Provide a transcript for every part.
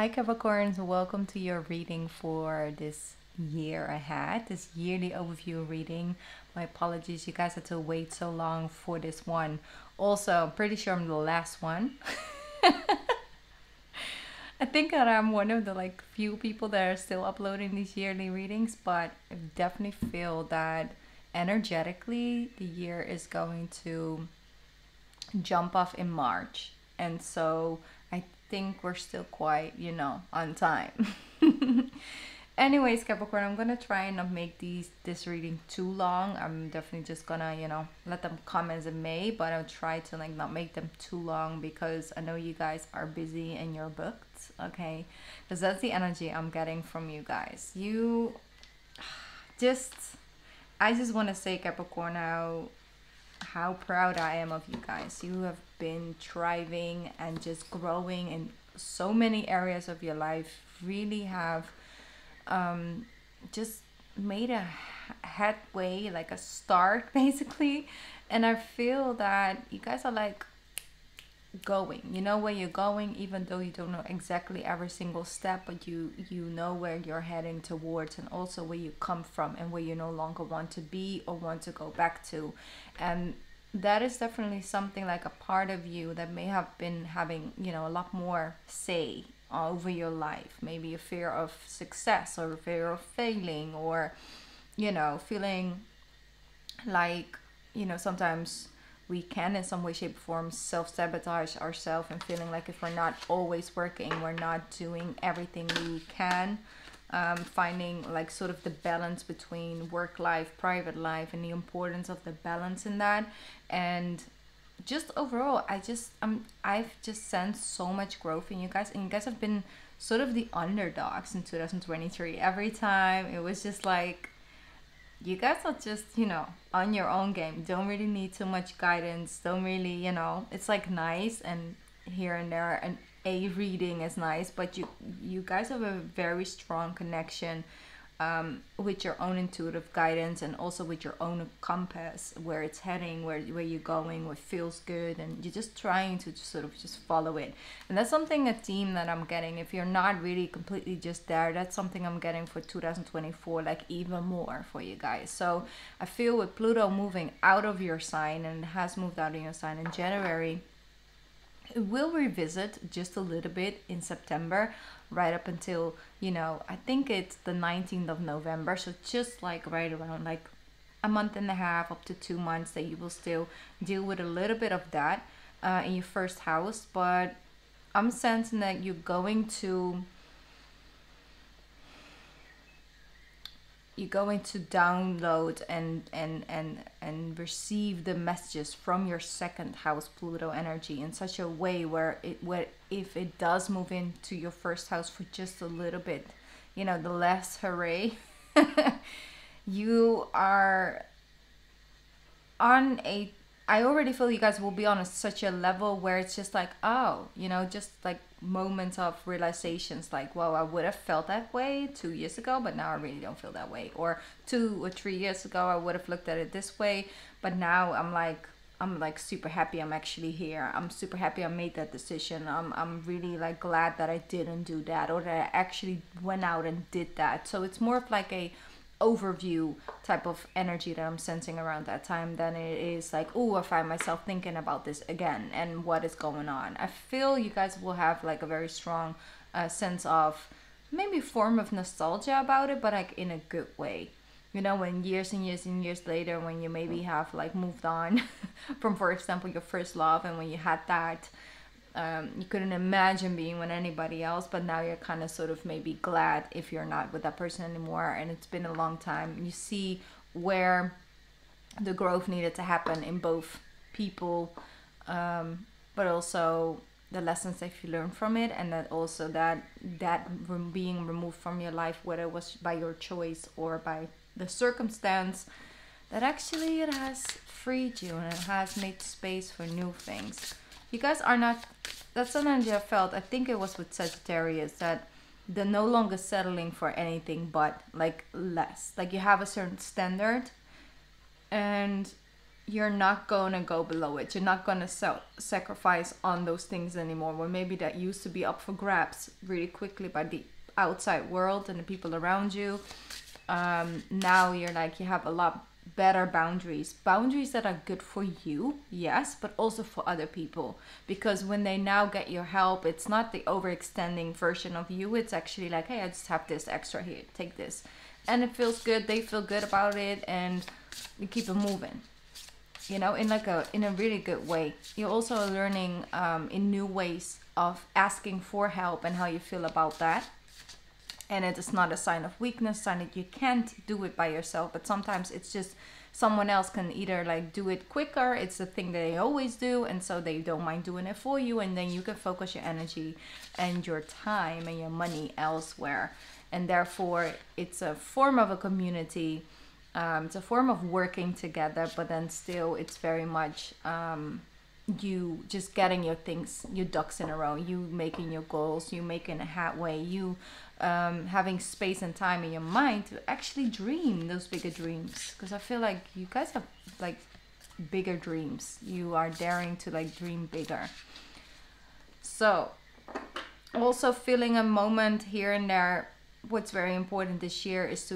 Hi Capricorns, welcome to your reading for this year ahead, this yearly overview reading. My apologies, you guys had to wait so long for this one. Also, I'm pretty sure I'm the last one. I think that I'm one of the few people that are still uploading these yearly readings, but I definitely feel that energetically the year is going to jump off in March. And so I think we're still quite, on time. Anyways, Capricorn, I'm gonna try and not make this reading too long. I'm definitely just gonna, let them come as it may, but I'll try to not make them too long because I know you guys are busy and you're booked, okay? Because that's the energy I'm getting from you guys. You just I just want to say, Capricorn, how proud I am of you guys. You have been thriving and just growing in so many areas of your life. Really have just made a headway, like a start, basically. And I feel that you guys are going. You know where you're going, even though you don't know exactly every single step, but you know where you're heading towards, and also where you come from and where you no longer want to be or want to go back to. And that is definitely something, like a part of you that may have been having, a lot more say over your life. Maybe a fear of success or a fear of failing, or feeling like, sometimes we can in some way, shape, or form self-sabotage ourselves, and feeling like if we're not always working, we're not doing everything we can. Finding sort of the balance between work life, private life, and the importance of the balance in that. And just overall, I've just sensed so much growth in you guys, and you guys have been sort of the underdogs in 2023. Every time it was just you guys are just, on your own game. Don't really need too much guidance. Don't really, it's nice, and here and there, and a reading is nice, but you guys have a very strong connection with your own intuitive guidance, and also with your own compass, where it's heading, where you're going, what feels good, and you're just trying to sort of just follow it. And that's something, a theme that I'm getting. If you're not really completely just there, that's something I'm getting for 2024, even more for you guys. So I feel with Pluto moving out of your sign, and it has moved out of your sign in January, it will revisit just a little bit in September, right up until, I think it's the 19th of November. So just right around a month and a half up to 2 months that you will still deal with a little bit of that in your first house. But I'm sensing that you're going to download and receive the messages from your second house Pluto energy in such a way where if it does move into your first house for just a little bit, the less hooray, you are on a I already feel you guys will be on such a level where it's just just moments of realizations, wow, I would have felt that way 2 years ago, but now I really don't feel that way. Or 2 or 3 years ago, I would have looked at it this way, but now I'm super happy I'm actually here. I'm super happy I made that decision. I'm really glad that I didn't do that, or that I actually went out and did that. So it's more of a overview type of energy that I'm sensing around that time than it is oh, I find myself thinking about this again and what is going on. I feel you guys will have a very strong sense of maybe form of nostalgia about it, but in a good way. When years and years and years later, when you maybe have moved on from, for example, your first love, and when you had that, you couldn't imagine being with anybody else, but now you're kind of sort of maybe glad if you're not with that person anymore, and it's been a long time. You see where the growth needed to happen in both people, but also the lessons that you learned from it, and that also that being removed from your life, whether it was by your choice or by the circumstance, that actually it has freed you and it has made space for new things. You guys are not, that's an energy I felt, I think it was with Sagittarius, that they're no longer settling for anything but less. You have a certain standard, and you're not gonna go below it. You're not gonna sacrifice on those things anymore. Where maybe that used to be up for grabs really quickly by the outside world and the people around you. Now you're like, you have a lot better boundaries that are good for you, yes, but also for other people, because when they now get your help, it's not the overextending version of you. It's actually like, hey, I just have this extra here, take this, and it feels good, they feel good about it, and you keep it moving, you know, in like in a really good way. You're also learning in new ways of asking for help and how you feel about that. And it is not a sign of weakness, sign that you can't do it by yourself, but sometimes it's just someone else can either like do it quicker. It's the thing that they always do, and so they don't mind doing it for you, and then you can focus your energy and your time and your money elsewhere. And therefore it's a form of a community, it's a form of working together, but then still it's very much you just getting your things, your ducks in a row, you making your goals, you making a headway, you having space and time in your mind to actually dream those bigger dreams. Because I feel like you guys have like bigger dreams. You are daring to like dream bigger. So also feeling a moment here and there. What's very important this year is to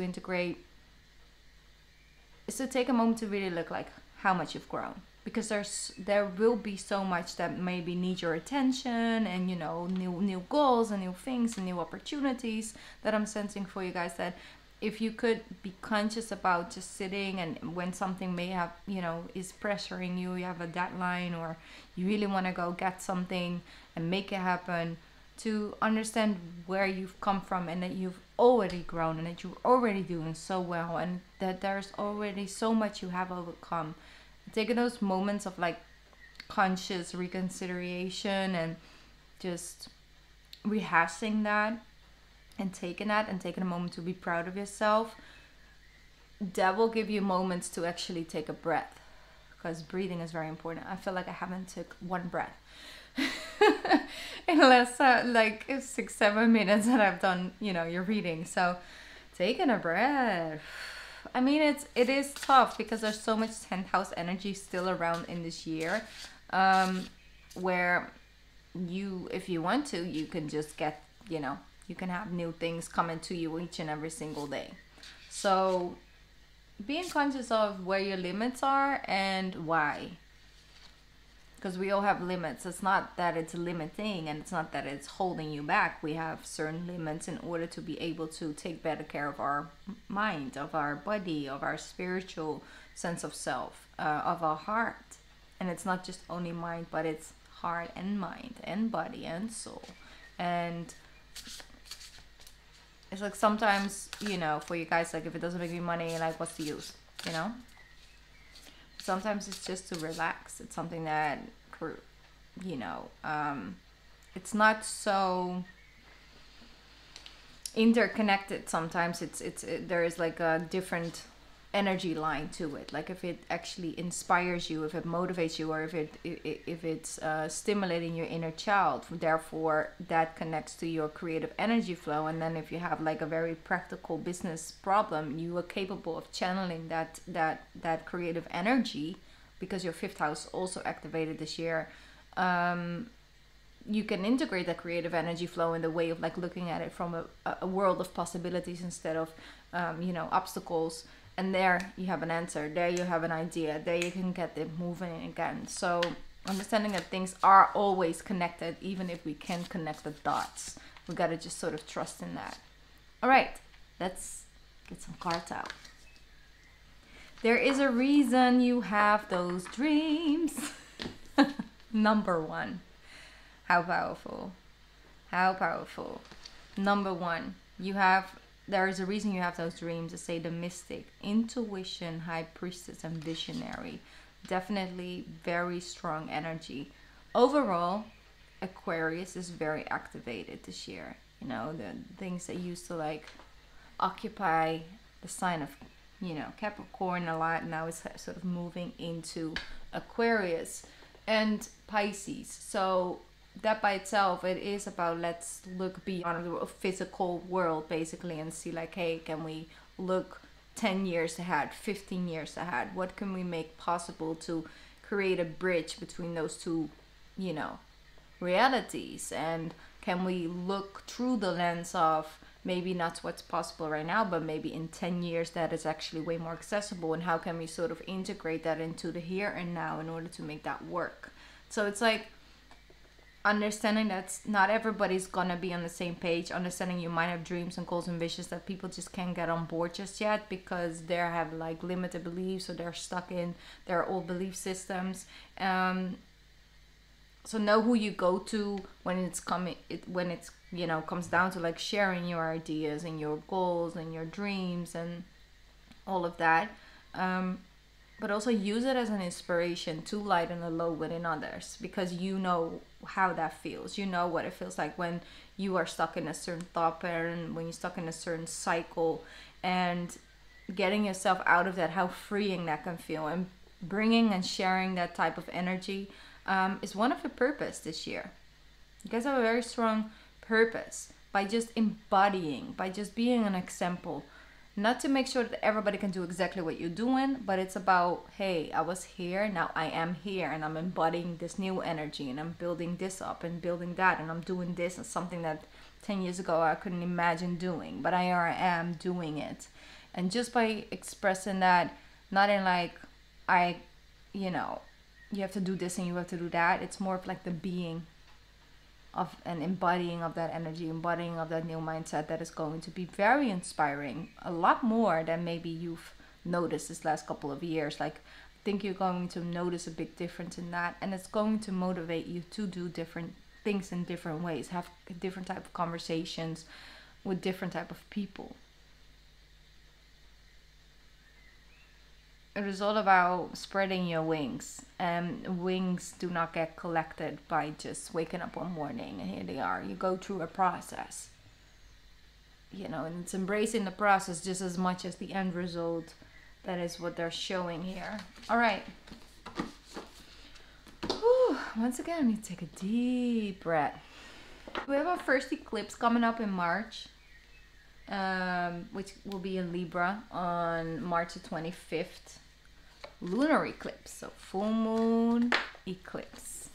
take a moment to really look like how much you've grown, because there will be so much that maybe needs your attention, and you know, new goals and new things and new opportunities that I'm sensing for you guys, that if you could be conscious about just sitting, and when something may have, you know, is pressuring you, you have a deadline, or you really want to go get something and make it happen, to understand where you've come from, and that you've already grown, and that you're already doing so well, and that there's already so much you have overcome. Taking those moments of like conscious reconsideration and just rehashing that, and taking a moment to be proud of yourself, that will give you moments to actually take a breath, because breathing is very important. I feel like I haven't took one breath in the last like 6-7 minutes that I've done, you know, your reading. So taking a breath, I mean, it is tough because there's so much 10th house energy still around in this year, where you, if you want to, you can just get, you know, you can have new things coming to you each and every single day. So being conscious of where your limits are and why. Because we all have limits. It's not that it's limiting, and it's not that it's holding you back. We have certain limits in order to be able to take better care of our mind, of our body, of our spiritual sense of self, of our heart. And it's not just only mind, but it's heart and mind and body and soul. And it's like sometimes, you know, for you guys, like if it doesn't make me money, like what's the use, you know? Sometimes it's just to relax. It's something that, you know, it's not so interconnected. Sometimes there is like a different energy line to it. Like if it actually inspires you, if it motivates you, or if it's stimulating your inner child, therefore that connects to your creative energy flow. And then if you have like a very practical business problem, you are capable of channeling that creative energy, because your 5th house also activated this year. You can integrate that creative energy flow in the way of like looking at it from a world of possibilities instead of you know, obstacles. And there you have an answer, there you have an idea, there you can get it moving again. So understanding that things are always connected, even if we can't connect the dots. We gotta just sort of trust in that. All right, let's get some cards out. There is a reason you have those dreams. Number 1. How powerful. How powerful. Number 1, there is a reason you have those dreams. To say the mystic, intuition, high priestess, and visionary. Definitely very strong energy. Overall, Aquarius is very activated this year. You know, the things that used to like occupy the sign of, you know, Capricorn a lot, now it's sort of moving into Aquarius and Pisces. So that by itself, it is about, let's look beyond the physical world basically and see like, hey, can we look 10 years ahead, 15 years ahead? What can we make possible to create a bridge between those two, you know, realities? And can we look through the lens of maybe not what's possible right now, but maybe in 10 years that is actually way more accessible, and how can we sort of integrate that into the here and now in order to make that work? So it's like understanding that not everybody's gonna be on the same page, understanding you might have dreams and goals and visions that people just can't get on board just yet because they have like limited beliefs, or they're stuck in their old belief systems. So know who you go to when it's you know, comes down to like sharing your ideas and your goals and your dreams and all of that. But also use it as an inspiration to lighten the load within others, because you know how that feels. You know what it feels like when you are stuck in a certain thought pattern, when you're stuck in a certain cycle, and getting yourself out of that, how freeing that can feel. And bringing and sharing that type of energy is one of your purpose this year. You guys have a very strong purpose by just embodying, by just being an example. Not to make sure that everybody can do exactly what you're doing, but it's about, hey, I was here, now I am here, and I'm embodying this new energy, and I'm building this up and building that, and I'm doing this, and something that 10 years ago I couldn't imagine doing, but I am doing it. And just by expressing that, not in like, you know, you have to do this and you have to do that. It's more of like the being of an embodying of that energy, embodying of that new mindset that is going to be very inspiring, a lot more than maybe you've noticed this last couple of years. Like, I think you're going to notice a big difference in that, and it's going to motivate you to do different things in different ways, have different type of conversations with different type of people. It is all about spreading your wings, and wings do not get collected by just waking up one morning and here they are. You go through a process, you know, and it's embracing the process just as much as the end result. That is what they're showing here. All right. Whew. Once again, I need to take a deep breath. We have our first eclipse coming up in March, which will be in Libra on March the 25th. Lunar eclipse, so full moon eclipse.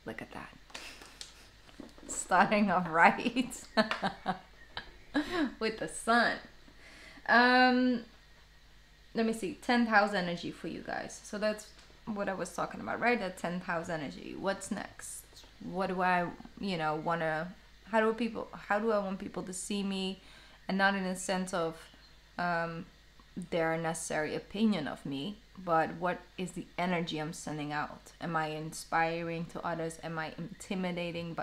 Look at that. Starting off right with the sun. Let me see, 10th house energy for you guys. So that's what I was talking about, right? That 10th house energy. What's next? What do I, you know, wanna? How do I want people to see me, and not in a sense of their necessary opinion of me, but what is the energy I'm sending out? Am I inspiring to others? Am I intimidating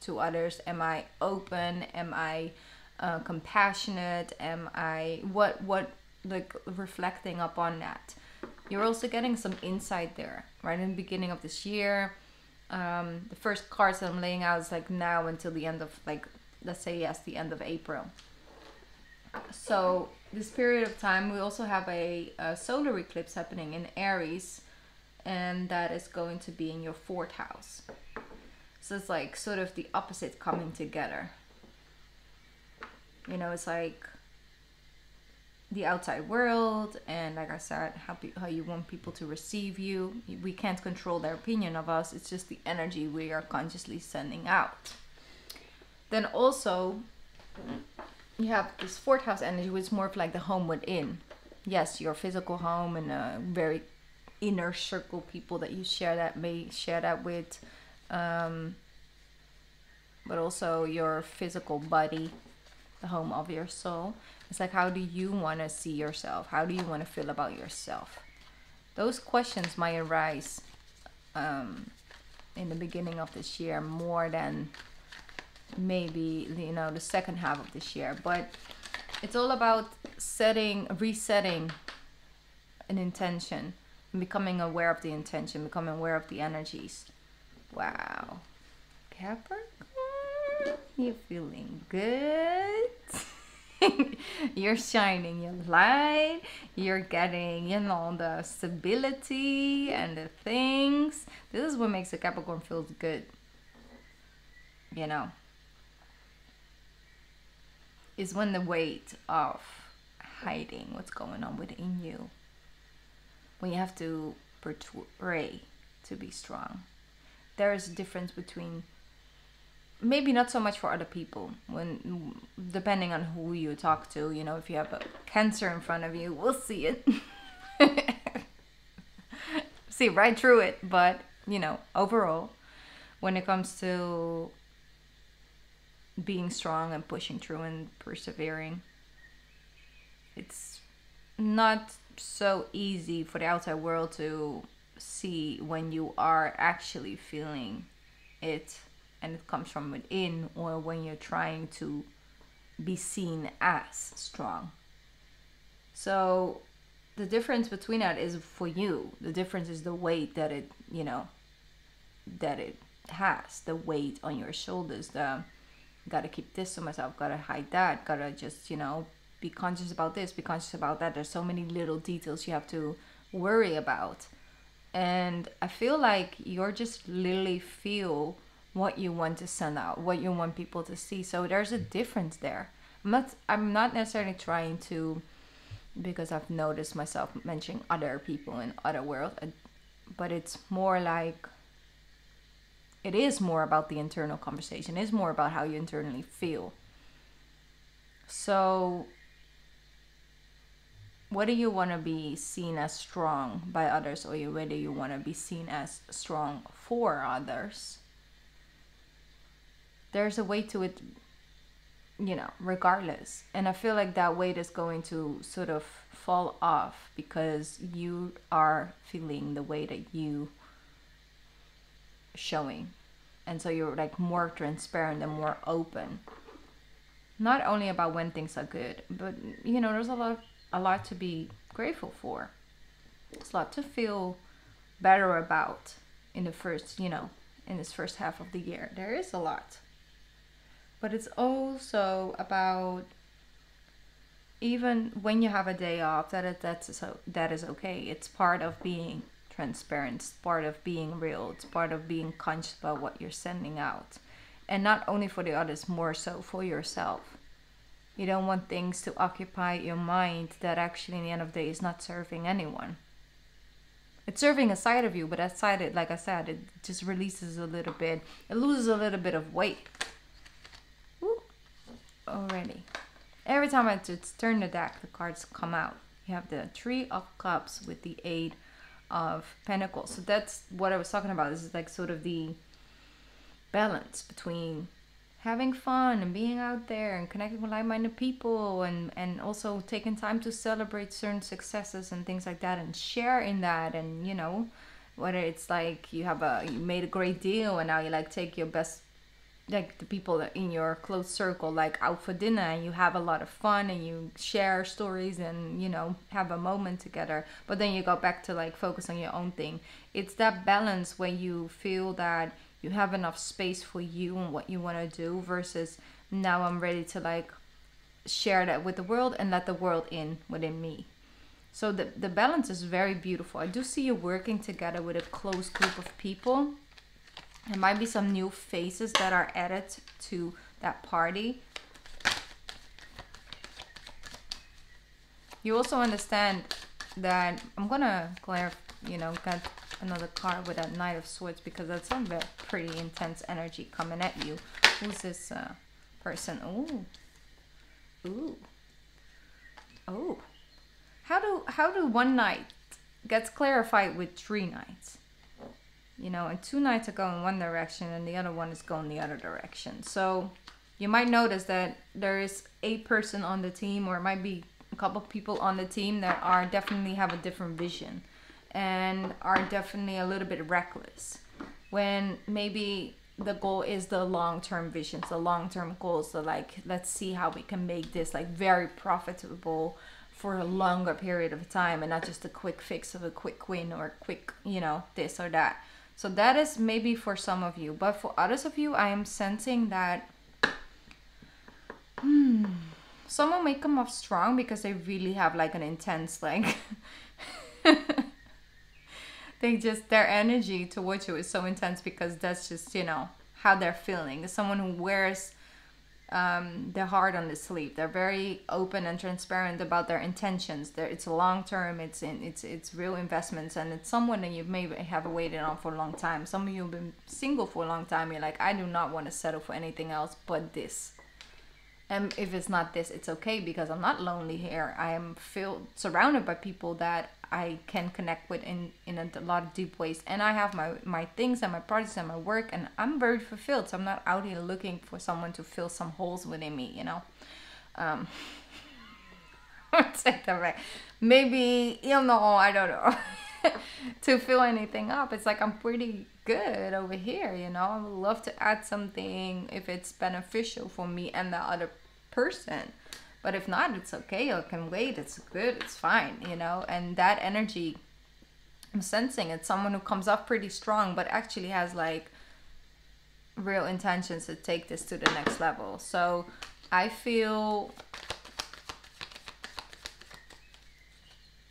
to others? Am I open? Am I compassionate? Am I what like reflecting upon that? You're also getting some insight there, right? In the beginning of this year, the first cards that I'm laying out is like now until the end of, like, let's say, yes, the end of April. So this period of time, we also have a solar eclipse happening in Aries, and that is going to be in your 4th house. So it's like sort of the opposite coming together. You know, it's like the outside world, and like I said, how you want people to receive you. We can't control their opinion of us. It's just the energy we are consciously sending out. Then also, you have this 4th house energy, which is more of like the home within. Yes, your physical home and a very inner circle people that you may share that with, but also your physical body, the home of your soul. It's like, how do you want to see yourself? How do you want to feel about yourself? Those questions might arise in the beginning of this year more than maybe, you know, the second half of this year. But it's all about resetting an intention and becoming aware of the intention, becoming aware of the energies. Wow. Capricorn, you're feeling good. You're shining your light. You're getting, you know, the stability and the things. This is what makes a Capricorn feel good. You know, is when the weight of hiding what's going on within you, when you have to portray to be strong. There's a difference between, maybe not so much for other people, when depending on who you talk to, you know, if you have a Cancer in front of you, we'll see it. See right through it. But you know, overall, when it comes to being strong and pushing through and persevering, it's not so easy for the outside world to see when you are actually feeling it and it comes from within, or when you're trying to be seen as strong. So the difference between that is for you. The difference is the weight that it, you know, that it has, the weight on your shoulders, the gotta keep this to myself, gotta hide that, gotta just, you know, be conscious about this, be conscious about that. There's so many little details you have to worry about. And I feel like you're just literally feel what you want to send out, what you want people to see. So there's a difference there. I'm not necessarily trying to, because I've noticed myself mentioning other people in other world, but it's more like, it is more about the internal conversation. It's more about how you internally feel. So whether you want to be seen as strong by others, or whether you want to be seen as strong for others, there's a way to it, you know, regardless. And I feel like that weight is going to sort of fall off because you are feeling the way that you showing. And so you're like more transparent and more open. Not only about when things are good, but you know, there's a lot to be grateful for. There's a lot to feel better about in the first, you know, in this first half of the year. There is a lot. But it's also about, even when you have a day off, that is okay. It's part of being transparent. It's part of being real. It's part of being conscious about what you're sending out. And not only for the others, more so for yourself. You don't want things to occupy your mind that actually in the end of the day is not serving anyone. It's serving a side of you, but that side, like I said, it just releases a little bit. It loses a little bit of weight. Woo. Already. Every time I just turn the deck, the cards come out. You have the 3 of Cups with the 8 of Pentacles. So that's what I was talking about. This is like sort of the balance between having fun and being out there and connecting with like-minded people, and also taking time to celebrate certain successes and things like that, and share in that. And you know, whether it's like you made a great deal and now you like take your best, like the people in your close circle, like out for dinner, and you have a lot of fun and you share stories and, you know, have a moment together, but then you go back to like focus on your own thing. It's that balance where you feel that you have enough space for you and what you want to do, versus now I'm ready to like share that with the world and let the world in within me. So the balance is very beautiful. I do see you working together with a close group of people. There might be some new faces that are added to that party. You also understand that I'm gonna get another card with that Knight of Swords, because that's some pretty intense energy coming at you. Who's this person? Ooh. How do one knight gets clarified with 3 knights? You know, and 2 knights are going one direction and the other one is going the other direction. So you might notice that there is a person on the team, or it might be a couple of people on the team that are definitely have a different vision and are definitely a little bit reckless, when maybe the goal is the long-term visions, the long-term goals. So like, let's see how we can make this like very profitable for a longer period of time, and not just a quick fix of a quick win or quick, you know, this or that. So that is maybe for some of you, but for others of you, I am sensing that someone may come off strong because they really have like an intense, like their energy towards you is so intense, because that's just, you know, how they're feeling. Someone who wears their heart on the sleeve. They're very open and transparent about their intentions. It's long term. It's real investments, and it's someone that you maybe have waited on for a long time. Some of you have been single for a long time. You're like, I do not want to settle for anything else but this. And if it's not this, it's okay, because I'm not lonely here. I am surrounded by people that I can connect with in a lot of deep ways. And I have my things and my projects and my work, and I'm very fulfilled. So I'm not out here looking for someone to fill some holes within me, you know. Take that back. Maybe, you know, I don't know. To fill anything up. It's like I'm pretty good over here, you know. I would love to add something if it's beneficial for me and the other person. But if not, it's okay. I can wait. It's good. It's fine, you know. And that energy, I'm sensing it's someone who comes off pretty strong, but actually has like real intentions to take this to the next level. So I feel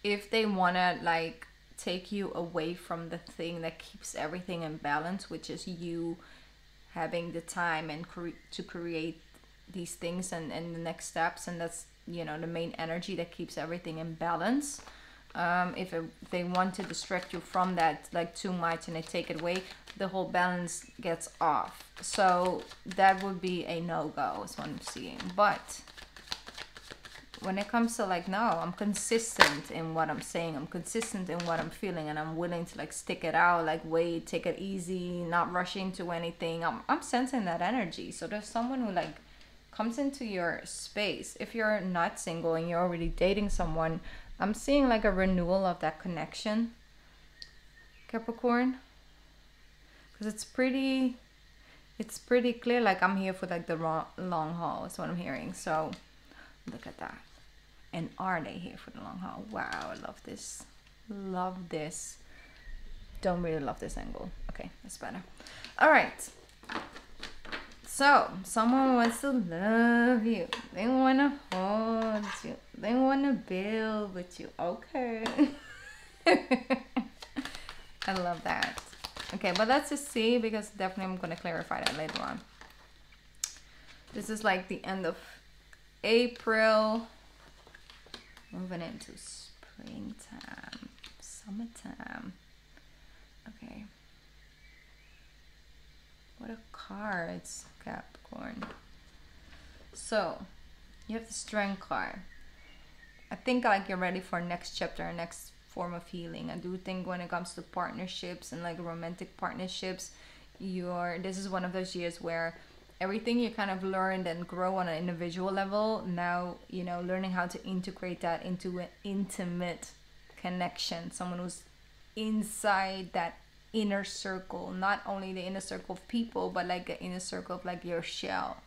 if they want to like take you away from the thing that keeps everything in balance, which is you having the time and to create these things and the next steps, and that's, you know, the main energy that keeps everything in balance. If they want to distract you from that like too much and they take it away, the whole balance gets off. So that would be a no-go is what I'm seeing. But when it comes to like, no, I'm consistent in what I'm saying, I'm consistent in what I'm feeling, and I'm willing to like stick it out, like wait, take it easy, not rush into anything. I'm sensing that energy. So there's someone who like comes into your space. If you're not single and you're already dating someone, I'm seeing like a renewal of that connection, Capricorn, because it's pretty clear like I'm here for like the long haul is what I'm hearing. So look at that. And are they here for the long haul? Wow, I love this. Love this. Don't really love this angle. Okay, that's better. All right. So, someone wants to love you. They want to hold you. They want to build with you. Okay. I love that. Okay, but let's just see, because definitely I'm going to clarify that later on. This is like the end of April. Moving into springtime, summertime. Okay. What a cards, Capricorn. So, you have the Strength card. I think like you're ready for next chapter, next form of healing. I do think when it comes to partnerships and like romantic partnerships, this is one of those years where everything you kind of learned and grow on an individual level, now, you know, learning how to integrate that into an intimate connection. Someone who's inside that inner circle, not only the inner circle of people, but like the inner circle of like your shell.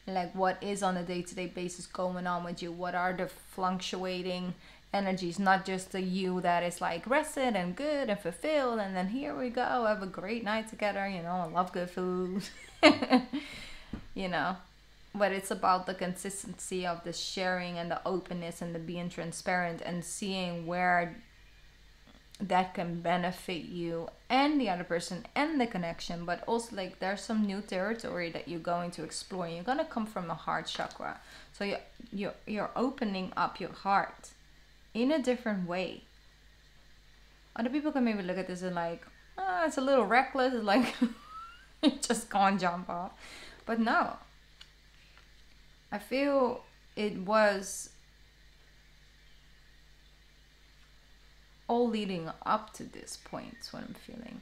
Like what is on a day-to-day basis going on with you? What are the fluctuating energies? Not just the you that is like rested and good and fulfilled, and then here we go, have a great night together, you know, I love good food. You know, but it's about the consistency of the sharing and the openness and the being transparent and seeing where that can benefit you and the other person and the connection. But also like there's some new territory that you're going to explore. You're going to come from a heart chakra, so you're opening up your heart in a different way. Other people can maybe look at this and like, oh, it's a little reckless, it's like just go and jump off. But no, I feel it was all leading up to this point, is what I'm feeling.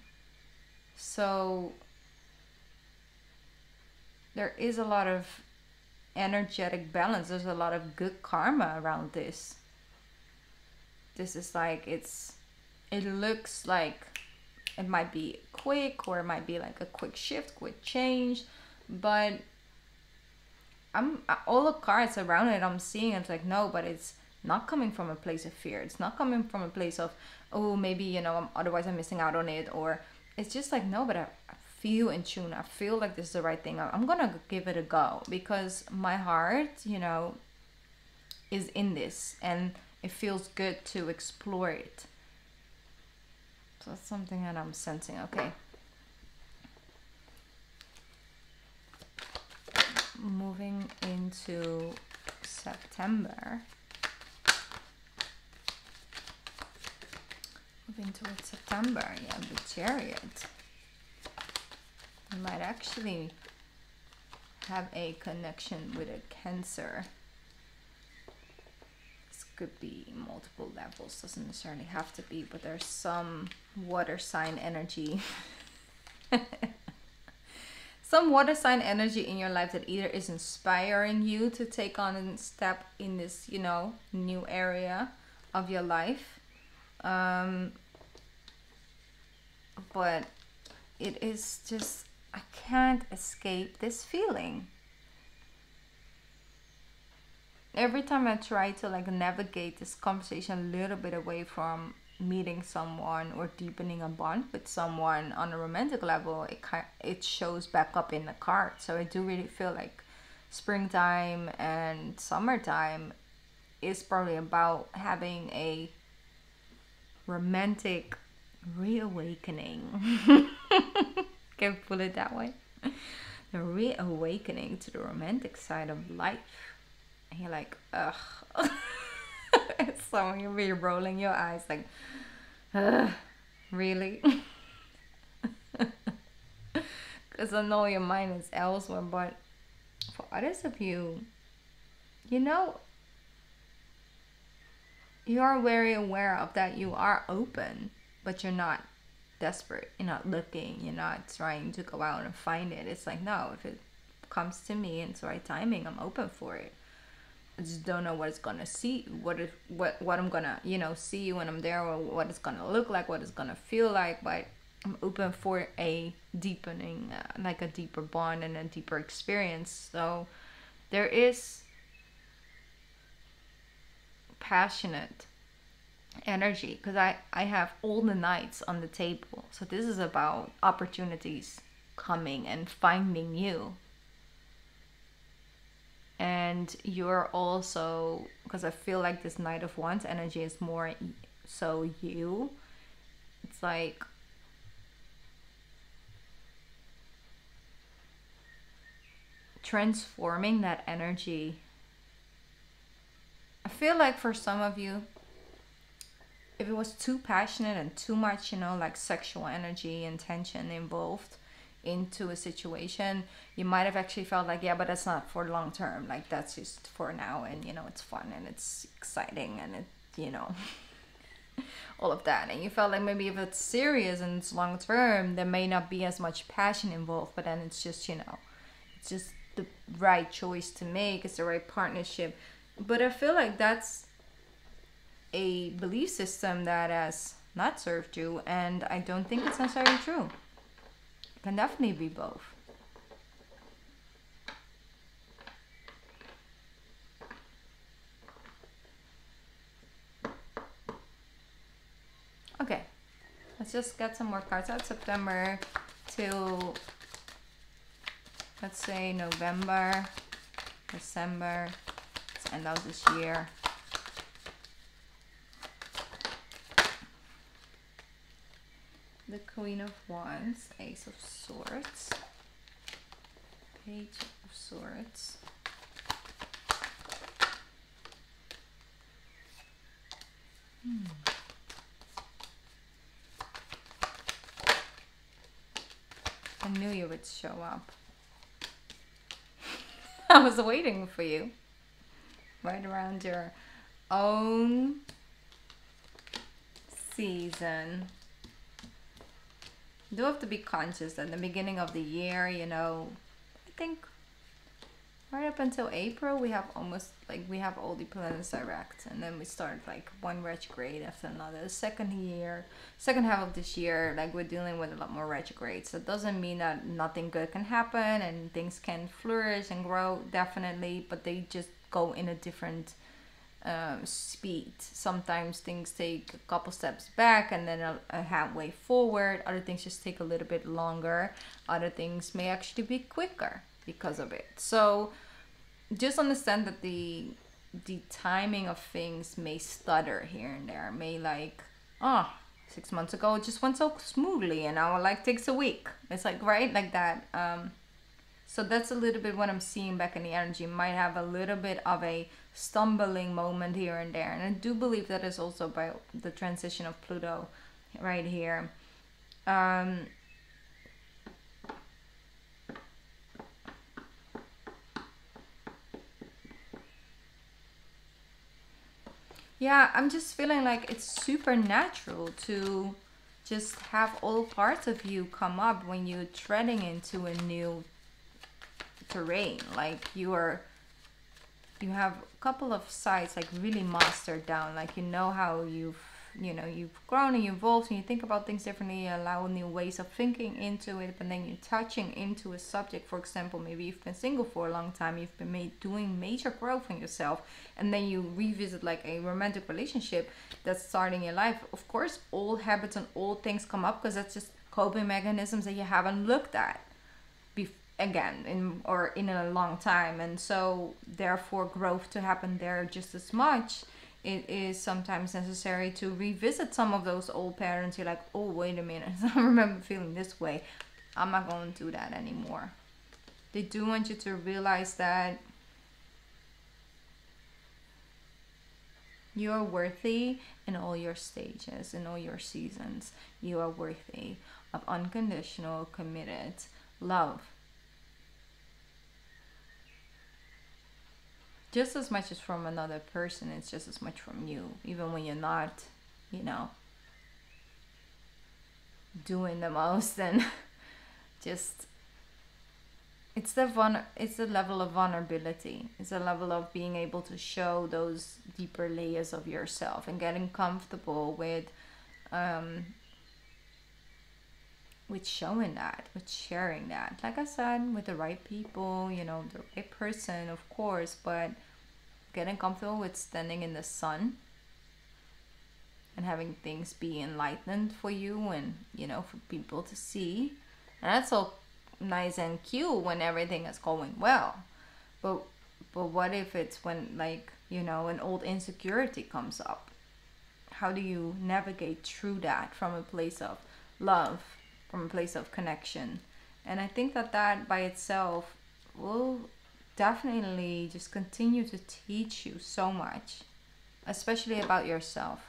So there is a lot of energetic balance. There's a lot of good karma around this. This is like, it looks like it might be quick, or it might be like a quick shift, quick change. But all the cards around it, I'm seeing it's like, no, but it's not coming from a place of fear. It's not coming from a place of, oh, maybe, you know, otherwise I'm missing out on it. Or it's just like, no, but I feel in tune. I feel like this is the right thing. I'm going to give it a go, because my heart, you know, is in this and it feels good to explore it. So that's something that I'm sensing. Okay. Moving September. Moving towards September, yeah, the Chariot. You might actually have a connection with a Cancer. This could be multiple levels, doesn't necessarily have to be, but there's some water sign energy. Some water sign energy in your life that either is inspiring you to take on a step in this, you know, new area of your life. But it is just, I can't escape this feeling. Every time I try to like navigate this conversation a little bit away from meeting someone or deepening a bond with someone on a romantic level, it shows back up in the card. So I do really feel like springtime and summertime is probably about having a romantic reawakening. Can we put it that way? The reawakening to the romantic side of life. And you're like, ugh. So you'll be rolling your eyes like, really? Because I know your mind is elsewhere, but for others of you, you know, you are very aware of that. You are open, but you're not desperate. You're not looking. You're not trying to go out and find it. It's like, no, if it comes to me and it's the right timing, I'm open for it. I just don't know what it's gonna see, what I'm gonna, you know, see when I'm there, or what it's gonna look like, what it's gonna feel like. But I'm open for a deepening, like a deeper bond and a deeper experience. So there is passionate energy, because I have all the knights on the table. So this is about opportunities coming and finding you. And you're also, because I feel like this Knight of Wands energy is more so you. It's like transforming that energy. I feel like for some of you, if it was too passionate and too much, you know, like sexual energy and tension involved into a situation, you might have actually felt like, yeah, but that's not for long term, like that's just for now, and you know, it's fun and it's exciting and it, you know, all of that. And you felt like maybe if it's serious and it's long term, there may not be as much passion involved, but then it's just, you know, it's just the right choice to make, it's the right partnership. But I feel like that's a belief system that has not served you, and I don't think it's necessarily true. It can definitely be both. Okay, let's just get some more cards out. September till, let's say, November, December. Let's end out this year. The Queen of Wands, Ace of Swords, Page of Swords, I knew you would show up. I was waiting for you. Right around your own season. You do have to be conscious that in the beginning of the year, you know, I think right up until April, we have almost, like, we have all the planets direct, and then we start like one retrograde after another. The second half of this year, like, we're dealing with a lot more retrogrades. So it doesn't mean that nothing good can happen and things can flourish and grow, definitely, but they just go in a different speed. Sometimes things take a couple steps back and then a halfway forward. Other things just take a little bit longer. Other things may actually be quicker because of it. So just understand that the timing of things may stutter here and there. May like, 6 months ago it just went so smoothly and now it like takes a week. It's like, right, like that. So that's a little bit what I'm seeing back in the energy. Might have a little bit of a stumbling moment here and there. And I do believe that is also by the transition of Pluto right here. Yeah, I'm just feeling like it's supernatural to just have all parts of you come up when you're treading into a new terrain. Like you have a couple of sides like really mastered down. Like you know how you've grown and you evolved and you think about things differently, you allow new ways of thinking into it, but then you're touching into a subject. For example, maybe you've been single for a long time, you've been doing major growth in yourself, and then you revisit like a romantic relationship that's starting your life. Of course, old habits and old things come up because that's just coping mechanisms that you haven't looked at again in a long time, and so therefore growth to happen there just as much. It is sometimes necessary to revisit some of those old patterns. You're like, oh, wait a minute, I remember feeling this way. I'm not going to do that anymore. They do want you to realize that you are worthy in all your stages, in all your seasons. You are worthy of unconditional, committed love. Just as much as from another person, it's just as much from you, even when you're not, doing the most. And just it's the level of vulnerability. It's a level of being able to show those deeper layers of yourself and getting comfortable with showing that, with sharing that. Like I said, with the right people, the right person, of course, but getting comfortable with standing in the sun and having things be enlightened for you and, for people to see. And that's all nice and cute when everything is going well. But what if it's when, like, an old insecurity comes up? How do you navigate through that from a place of love, from a place of connection? And I think that by itself will definitely just continue to teach you so much, especially about yourself.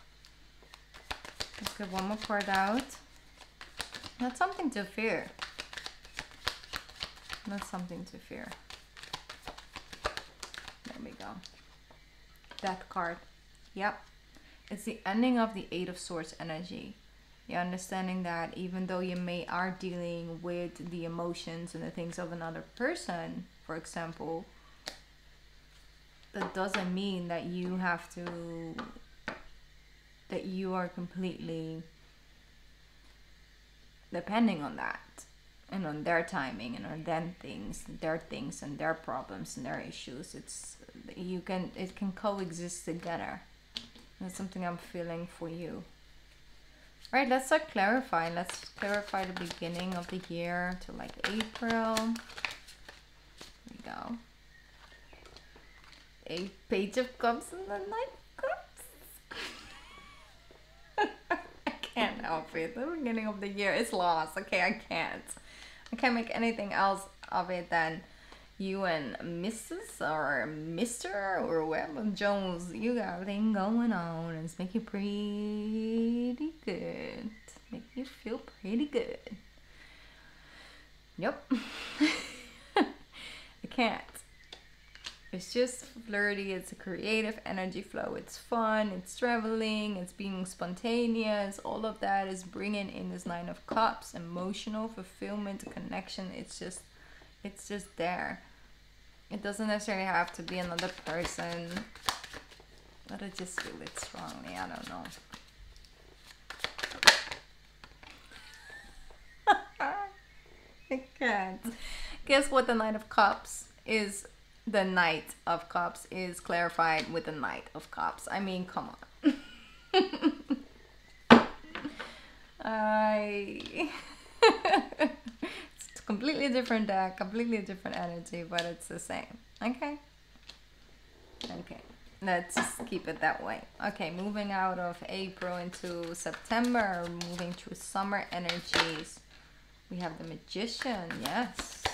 Let's get one more card out. Not something to fear. Not something to fear. There we go. That card. Yep. It's the ending of the Eight of Swords energy. You're understanding that even though you are dealing with the emotions and the things of another person, for example, that doesn't mean that you are completely depending on that and on their timing and on their things and their problems and their issues. It can coexist together. That's something I'm feeling for you. All right, let's start clarifying. Let's clarify the beginning of the year to like April. Here we go. A Page of Cups and the Knight of Cups. I can't help it. The beginning of the year is lost. Okay, I can't make anything else of it than you and Mrs. or Mr. or whoever Jones, you got a thing going on, and it's making you pretty good. Make you feel pretty good. Yep. I can't. It's just flirty. It's a creative energy flow. It's fun. It's traveling. It's being spontaneous. All of that is bringing in this Nine of Cups, emotional fulfillment, connection. It's just there. It doesn't necessarily have to be another person, but I just feel it strongly. I don't know. I can't. Guess what the Knight of Cups is? The Knight of Cups is clarified with the Knight of Cups. I mean, come on. It's a completely different deck, completely different energy, but it's the same. Okay? Okay. Let's just keep it that way. Okay, moving out of April into September, moving through summer energies. We have the Magician, yes.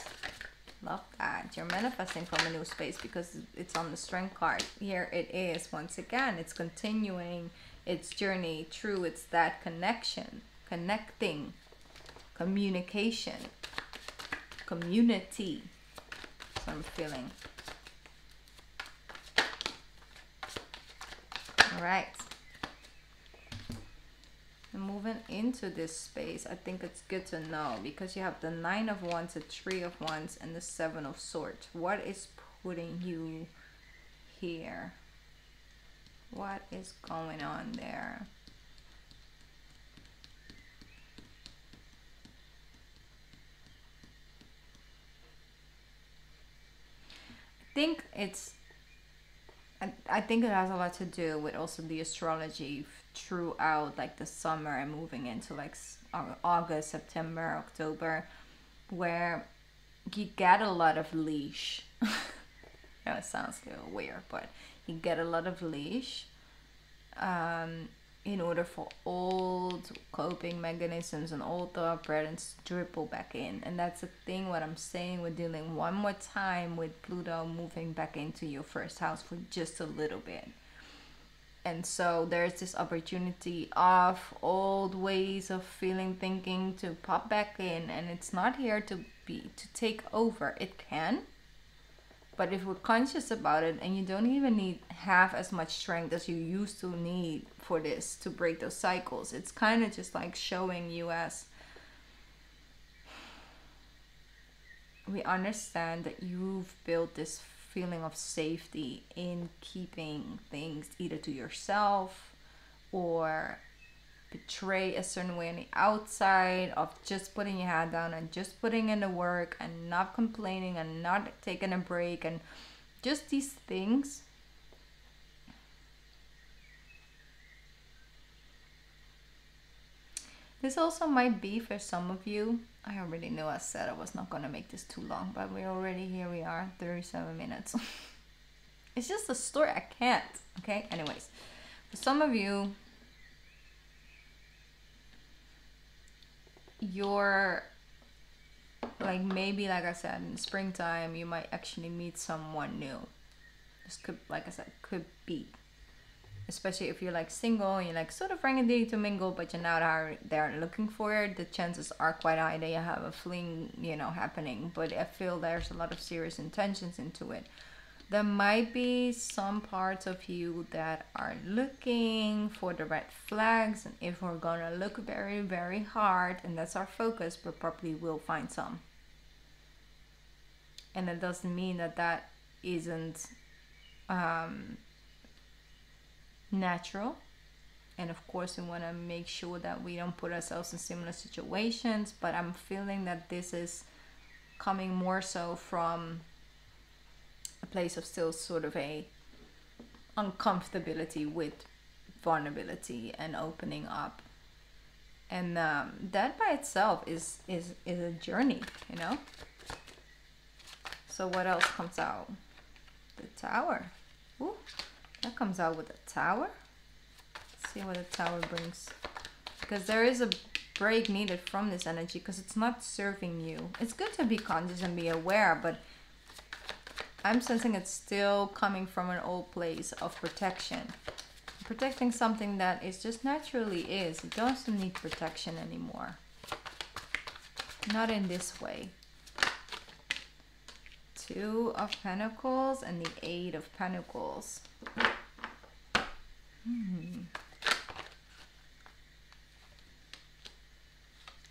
Love that. You're manifesting from a new space because it's on the strength card. Here it is. Once again, it's continuing its journey through. It's that connection, connecting, communication, community. That's what I'm feeling. All right. And moving into this space, I think it's good to know because you have the 9 of Wands, the 3 of Wands, and the 7 of Swords. What is putting you here? What is going on there? I think it has a lot to do with also the astrology throughout like the summer and moving into like August, September, October, where you get a lot of leash. Yeah, it sounds a little weird, but you get a lot of leash in order for old coping mechanisms and old thought patterns to dribble back in. And that's the thing what I'm saying, we're dealing one more time with Pluto moving back into your first house for just a little bit. And so there's this opportunity of old ways of feeling, thinking to pop back in, and it's not here to take over. It can, but if we're conscious about it, and you don't even need half as much strength as you used to need for this to break those cycles. It's kind of just like showing you as we understand that you've built this feeling of safety in keeping things either to yourself or portray a certain way on the outside of just putting your head down and just putting in the work and not complaining and not taking a break and just these things. This also might be for some of you. I already knew I said I was not going to make this too long, but we're already here. We are 37 minutes. It's just a story. I can't. Okay. Anyways, for some of you, you're like maybe like I said in springtime, you might actually meet someone new. This could, like I said, could be. Especially if you're like single and you're like sort of ready to mingle, but you're not out there looking for it, the chances are quite high that you have a fling, you know, happening. But I feel there's a lot of serious intentions into it. There might be some parts of you that are looking for the red flags, and if we're gonna look very, very hard, and that's our focus, we probably will find some. And it doesn't mean that that isn't natural, and of course we want to make sure that we don't put ourselves in similar situations, but I'm feeling that this is coming more so from a place of still sort of a uncomfortability with vulnerability and opening up, and that by itself is a journey, you know. So what else comes out? The Tower. Ooh. That comes out with a Tower. Let's see what the Tower brings. Because there is a break needed from this energy because it's not serving you. It's good to be conscious and be aware, but I'm sensing it's still coming from an old place of protection. Protecting something that is just naturally is. It doesn't need protection anymore. Not in this way. 2 of Pentacles and the 8 of Pentacles.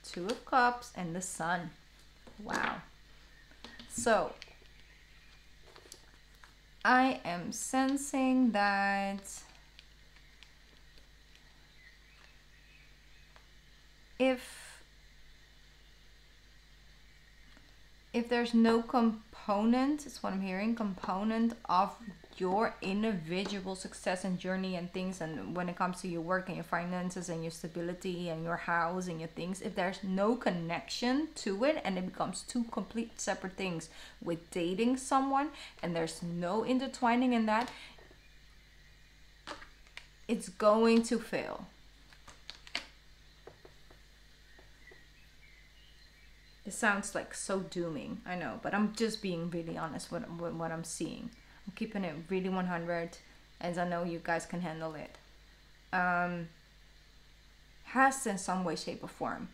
2 of Cups and the Sun. Wow. So I am sensing that if there's no component, it's what I'm hearing, component of your individual success and journey and things, and when it comes to your work and your finances and your stability and your house and your things, if there's no connection to it and it becomes 2 complete separate things with dating someone and there's no intertwining in that, it's going to fail. It sounds like so dooming, I know, but I'm just being really honest with what I'm seeing. I'm keeping it really 100, as I know you guys can handle it. Has in some way, shape, or form.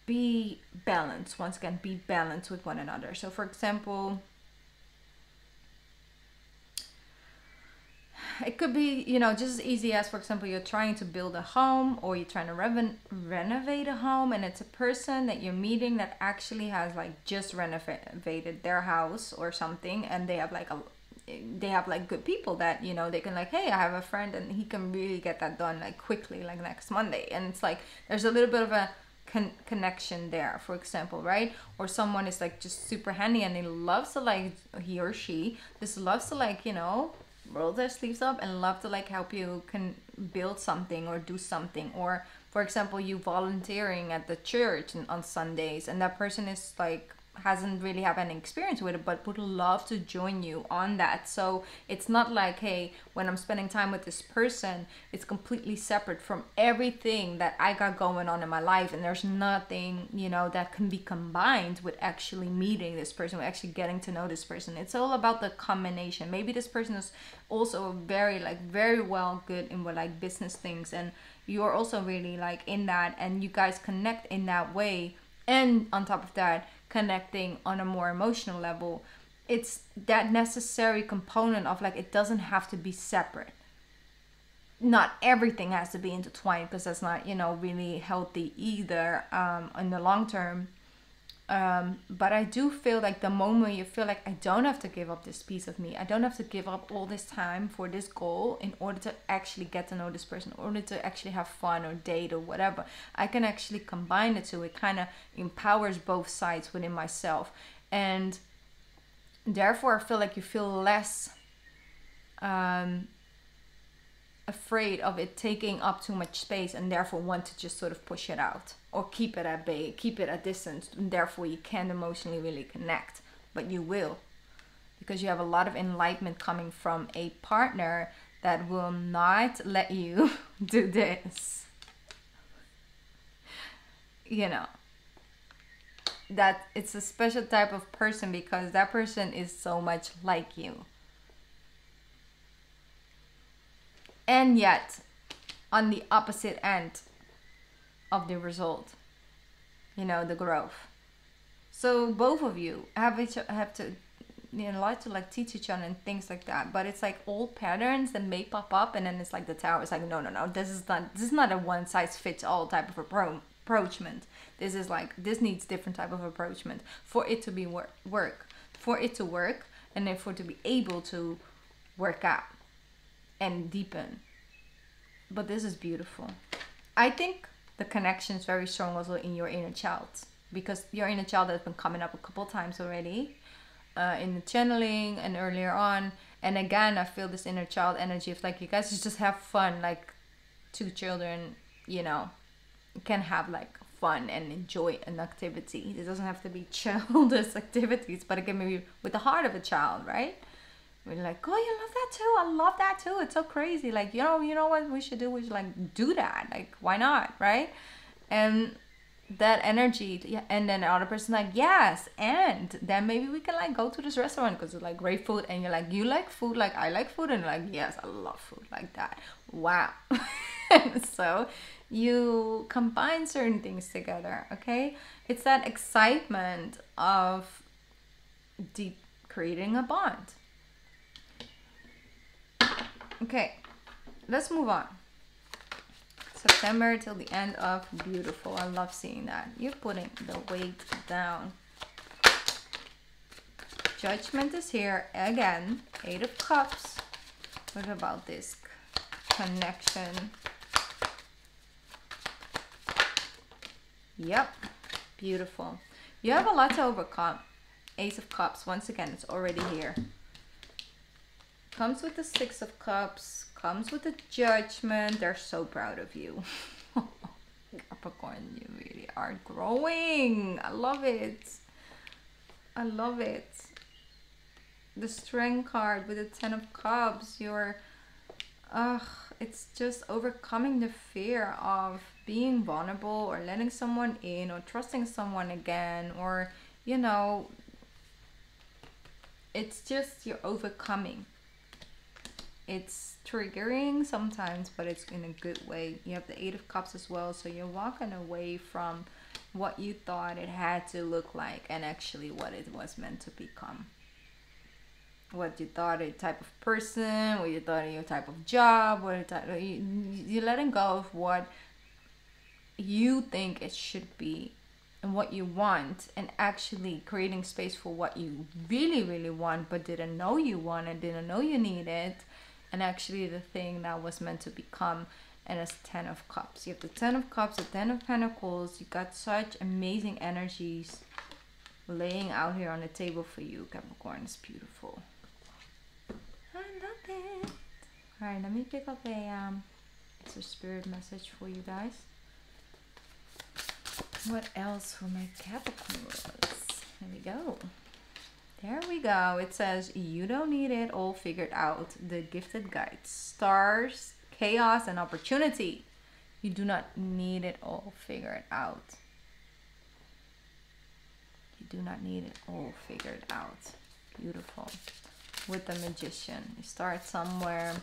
Be balanced. Once again, be balanced with one another. So, for example, it could be, you know, just as easy as, for example, you're trying to build a home, or you're trying to renovate a home, and it's a person that you're meeting that actually has like just renovated their house or something, and they have like good people that, you know, they can like, hey, I have a friend and he can really get that done like quickly, like next Monday. And it's like there's a little bit of a connection there, for example, right? Or someone is like just super handy and he loves to like, he or she just loves to like, you know, roll their sleeves up and love to like help you can build something or do something. Or for example, you volunteering at the church on Sundays, and that person is like hasn't really have any experience with it but would love to join you on that. So it's not like, hey, when I'm spending time with this person, it's completely separate from everything that I got going on in my life, and there's nothing, you know, that can be combined with actually meeting this person, with actually getting to know this person. It's all about the combination. Maybe this person is also very well good in what like business things, and you're also really like in that, and you guys connect in that way. And on top of that, connecting on a more emotional level, it's that necessary component of like, it doesn't have to be separate. Not everything has to be intertwined, because that's not, you know, really healthy either in the long term. But I do feel like the moment you feel like, I don't have to give up this piece of me, I don't have to give up all this time for this goal in order to actually get to know this person, in order to actually have fun or date or whatever, I can actually combine the two. It kind of empowers both sides within myself, and therefore I feel like you feel less afraid of it taking up too much space, and therefore want to just sort of push it out or keep it at bay, keep it at distance, and therefore you can't emotionally really connect. But you will, because you have a lot of enlightenment coming from a partner that will not let you do this. You know, that it's a special type of person, because that person is so much like you. And yet, on the opposite end of the result, you know, the growth. So both of you have to, you know, like to like teach each other and things like that. But it's like old patterns that may pop up, and then it's like the tower is like, no, this is not a one size fits all type of approachment. This is like, this needs different type of approachment for it to be for it to work, and then for it to be able to work out and deepen. But this is beautiful. I think the connection is very strong also in your inner child, because your inner child has been coming up a couple times already in the channeling and earlier on. And again, I feel this inner child energy of like, you guys just have fun, like two children, you know, can have like fun and enjoy an activity. It doesn't have to be childish activities, but it can be with the heart of a child, right? We're like, oh, you love that too. I love that too. It's so crazy. Like, you know what we should do? We should like do that. Like, why not, right? And that energy, yeah. And then the other person like, yes, and then maybe we can like go to this restaurant because it's like great food. And you're like, you like food like I like food, and you're like, yes, I love food like that. Wow. So you combine certain things together. Okay, it's that excitement of deep creating a bond. Okay, let's move on. September till the end of beautiful. I love seeing that. You're putting the weight down. Judgment is here again. 8 of Cups. What about this connection? Yep, beautiful. You have a lot to overcome. Ace of Cups. Once again, it's already here. Comes with the 6 of Cups, comes with the Judgment. They're so proud of you. Capricorn, you really are growing. I love it. I love it. The Strength card with the 10 of Cups. You're ugh, it's just overcoming the fear of being vulnerable or letting someone in or trusting someone again, or you know, it's just you're overcoming. It's triggering sometimes, but it's in a good way. You have the Eight of Cups as well, so you're walking away from what you thought it had to look like and actually what it was meant to become. What you thought a type of person, what you thought your type of job, what you're letting go of what you think it should be and what you want, and actually creating space for what you really, really want but didn't know you wanted, didn't know you needed, and actually the thing that was meant to become. And it's 10 of Cups. You have the 10 of Cups, the 10 of Pentacles. You got such amazing energies laying out here on the table for you, Capricorn. It's beautiful. I love it. All right, let me pick up it's a spirit message for you guys. What else for my Capricorns? Here we go. There we go. It says, you don't need it all figured out. The gifted guides, stars, chaos, and opportunity. You do not need it all figured out. You do not need it all figured out. Beautiful. With the Magician, you start somewhere.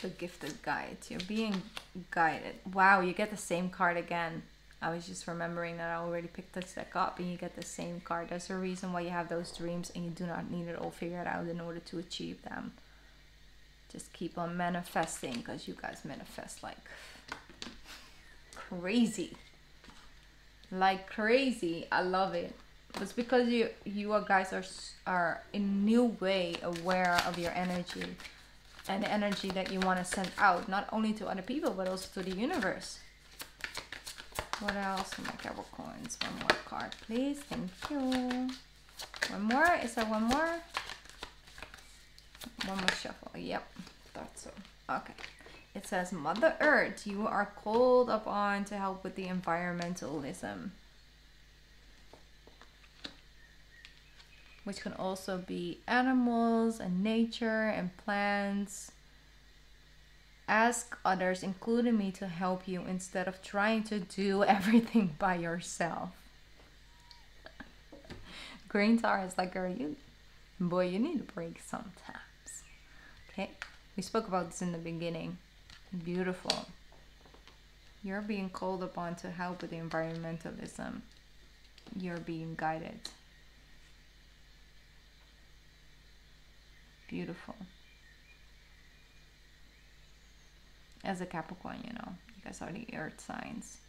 The gifted guides, you're being guided. Wow, you get the same card again. I was just remembering that I already picked this deck up, and you get the same card. There's a reason why you have those dreams, and you do not need it all figured out in order to achieve them. Just keep on manifesting, because you guys manifest like crazy. Like crazy. I love it. It's because you guys are in a new way aware of your energy and the energy that you want to send out, not only to other people but also to the universe. What else for my Capricorns? One more card, please. Thank you. One more. Is there one more? One more shuffle. Yep. Thought so. Okay. It says, Mother Earth, you are called upon to help with the environmentalism. Which can also be animals and nature and plants. Ask others, including me, to help you instead of trying to do everything by yourself. Green Tower is like, girl, boy, you need a break sometimes. Okay, we spoke about this in the beginning. Beautiful. You're being called upon to help with the environmentalism. You're being guided. Beautiful. As a Capricorn, you know, you guys are the earth signs.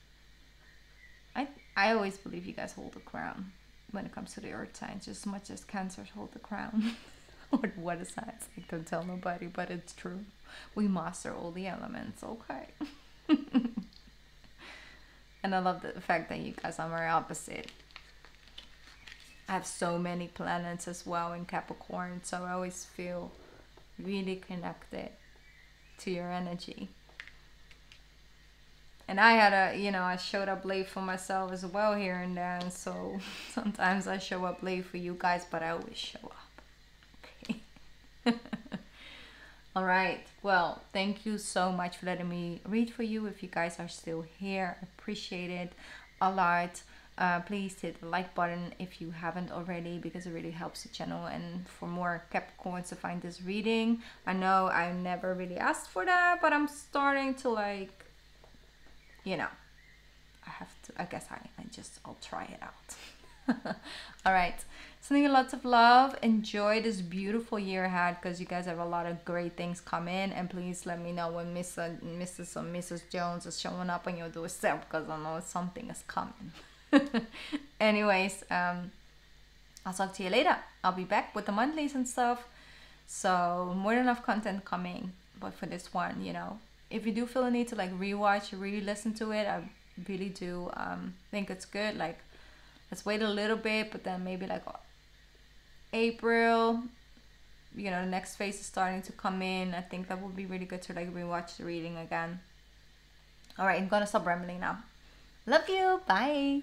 I always believe you guys hold the crown when it comes to the earth signs, just as much as Cancers hold the crown. Or what a signs, like, don't tell nobody, but it's true. We master all the elements, okay? And I love the fact that you guys are very opposite. I have so many planets as well in Capricorn, so I always feel really connected to your energy. And I had I showed up late for myself as well here and there, and so sometimes I show up late for you guys, but I always show up. Okay. All right, well, thank you so much for letting me read for you. If you guys are still here, I appreciate it a lot. Please hit the like button if you haven't already, because it really helps the channel and for more Capricorns to find this reading. I know I never really asked for that, but I'm starting to, like, you know, I have to, I guess I'll try it out. All right, sending you lots of love. Enjoy this beautiful year ahead, because you guys have a lot of great things coming, and please let me know when Mrs. or Mrs. Jones is showing up on your doorstep, because I know something is coming. Anyways, I'll talk to you later. I'll be back with the monthlies and stuff, so more than enough content coming. But for this one, you know, if you do feel a need to, like, rewatch or really listen to it, I really do think it's good. Like, let's wait a little bit, but then maybe like April, you know, the next phase is starting to come in. I think that would be really good to, like, rewatch the reading again. All right, I'm gonna stop rambling now. Love you. Bye.